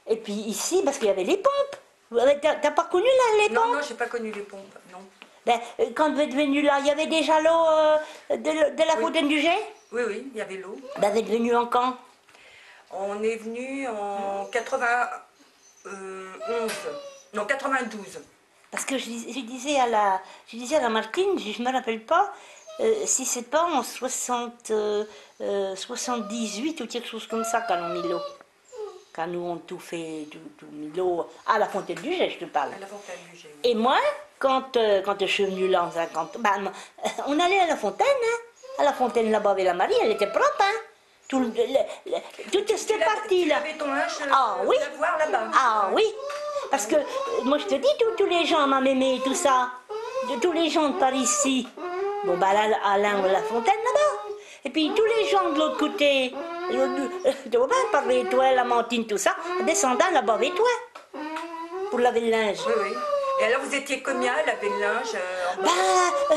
Et puis ici, parce qu'il y avait les pompes. T'as pas connu là, les Non, pompes? non, j'ai pas connu les pompes, non. Ben, quand vous êtes venu là, il y avait déjà l'eau de la Oui, fontaine du Jet? oui, oui, il y avait l'eau. Ben, vous êtes venu en quand? On est venu en 91, non 92. Parce que je disais à la Martine, je me rappelle pas si c'est pas en 78 ou quelque chose comme ça quand on mis l'eau. Quand nous on tout fait, tout mis l'eau à la fontaine du Jet, je te parle. À la fontaine du Jet. Et moi, quand je suis venue là en 50, ben, on allait à la fontaine, hein. À la fontaine là-bas avec la Marie, elle était propre, hein. Toute cette partie Tu là. avais ton linge Ah oui. lavoir là-bas. Ah oui. Parce que moi je te dis, tous les gens, ma mémé, tout ça, tous les gens de par ici, bon bah là, Alain la fontaine là-bas. Et puis tous les gens de l'autre côté, tu vois bien, par les toits, la Mantine, tout ça, descendant là-bas avec toi pour laver le linge. Oui, oui. Et alors vous étiez combien à laver le linge en bas? Bah,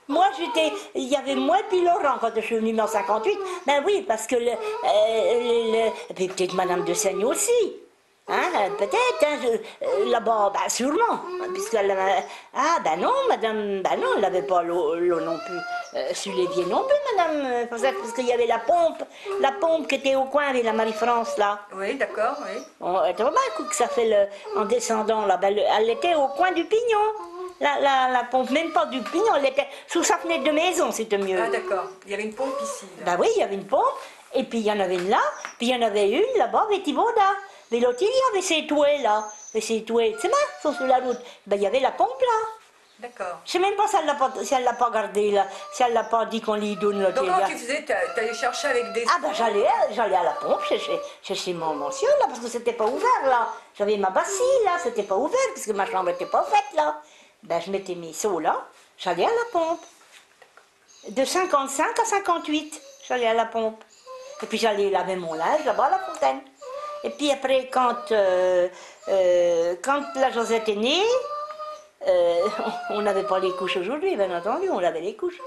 moi il y avait moi puis Laurent quand je suis venue en 58. Ben oui, parce que et puis peut-être Madame de Seigne aussi. Hein, peut-être, hein, là-bas, ben sûrement, puisqu'elle ah ben non, madame, ben non, elle n'avait pas l'eau non plus, sur l'évier non plus, madame, parce qu'il y avait la pompe qui était au coin avec la Marie-France, là. Oui, d'accord, oui. Tu vois bien le coup que ça fait en descendant, là, ben, elle était au coin du pignon, la pompe, même pas du pignon, elle était sous sa fenêtre de maison, c'était mieux. Ah d'accord, il y avait une pompe ici. Là. Ben oui, il y avait une pompe, et puis il y en avait une là, puis il y en avait une là-bas avec Thibaudin. Mais l'autre, il y avait ses touets là, et ses touets, c'est marrant, sont sur la route. Ben il y avait la pompe là. D'accord. Je sais même pas si elle l'a pas gardée là, si elle l'a pas dit qu'on lui donne là. Donc comment tu faisais? T'allais chercher avec des... Ah ben j'allais à la pompe chercher mon monsieur là, parce que c'était pas ouvert là. J'avais ma bassine là, c'était pas ouvert, puisque ma chambre était pas faite là. Ben je mettais mes seaux là, j'allais à la pompe. De 55 à 58, j'allais à la pompe. Et puis j'allais laver mon linge là-bas à la fontaine. Et puis après, quand la Josette est née, on n'avait pas les couches aujourd'hui, bien entendu, on lavait les couches.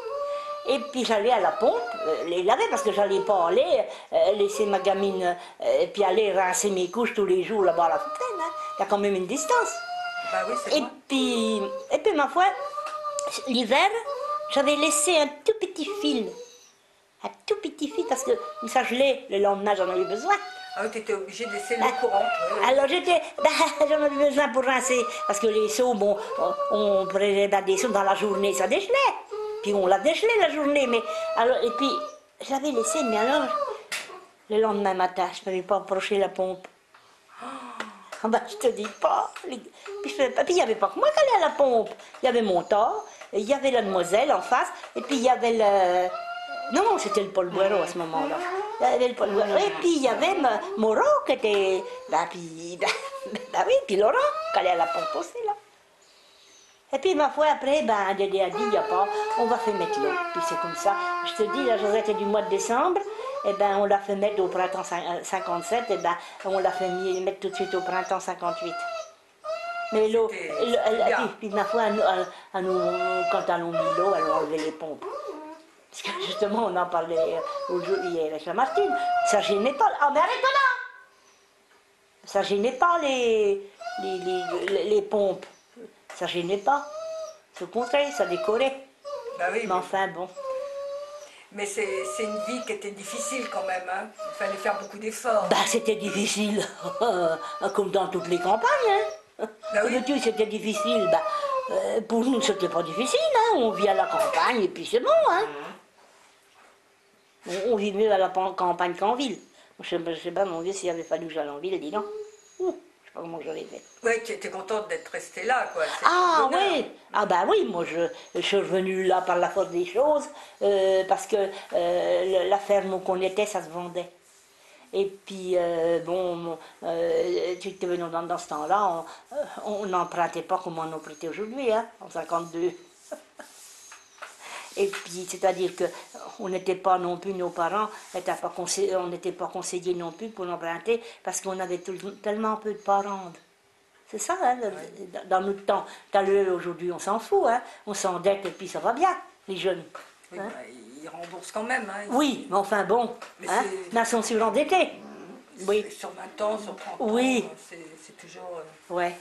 Et puis j'allais à la pompe, les laver, parce que j'allais pas aller laisser ma gamine, et puis aller rincer mes couches tous les jours là-bas à la fontaine. Hein. Il y a quand même une distance. Bah oui, c'est vrai. Et puis ma foi, l'hiver, j'avais laissé un tout petit fil. Un tout petit fil, parce que ça gelait, le lendemain j'en avais besoin. Ah oui, tu étais obligé de laisser l'eau courante. Oui. Alors j'en avais besoin pour rincer, parce que les seaux, bon, on prenait des seaux dans la journée, ça dégelait. Puis on l'a dégelé la journée, mais alors, et puis je l'avais laissé, mais alors, le lendemain matin, je ne m'avais pas approché la pompe. Ah ben, je te dis pas. Puis il n'y avait pas que moi qui allais à la pompe. Il y avait mon tort, il y avait la demoiselle en face, et puis il y avait le... Non, c'était le Paul Boireau à ce moment-là. Il y avait le Paul Boireau. Et puis il y avait Moreau qui était... oui, puis Laurent qui allait à la pompe aussi, là. Et puis ma foi, après, Dédé a dit, il n'y a pas, on va faire mettre l'eau. Puis c'est comme ça. Je te dis, la Josette est du mois de décembre, et on l'a fait mettre au printemps 57, et on l'a fait mettre tout de suite au printemps 58. Mais l'eau, puis ma foi, quand elle a mis l'eau, elle a enlevé les pompes. Parce que justement, on en parlait hier avec la Martine, ça gênait pas. Ah, mais arrête là! Ça gênait pas les pompes. Ça gênait pas. C'est au contraire, ça décorait. Bah oui, mais enfin, bon. Mais c'est une vie qui était difficile quand même. Hein. Il fallait faire beaucoup d'efforts. C'était difficile, comme dans toutes les campagnes. Hein. Bah oui. C'était difficile. Pour nous, c'était pas difficile. Hein. On vit à la campagne et puis c'est bon. Hein. On vit mieux à la campagne qu'en ville. Je sais pas, mon Dieu, s'il avait fallu que j'aille en ville, dis donc. Je sais pas comment j'aurais fait. Oui, tu étais contente d'être restée là, quoi. Ah oui, ah bah oui, moi je suis revenue là par la force des choses, parce que la ferme où on était, ça se vendait. Et puis, tu te venons dans ce temps-là, on n'empruntait pas comme on empruntait aujourd'hui, hein, en 52. Et puis, c'est-à-dire qu'on n'était pas non plus, nos parents, on n'était pas conseillés non plus pour emprunter, parce qu'on avait tellement peu de parents. C'est ça, hein, dans notre temps. T'as le aujourd'hui, on s'en fout, hein, on s'endette et puis ça va bien, les jeunes. Oui, hein. Ils remboursent quand même. Hein, oui, mais enfin bon, mais ils sont surendettés. Oui. Sur 20 ans, sur 30 Oui. ans, c'est toujours... Ouais.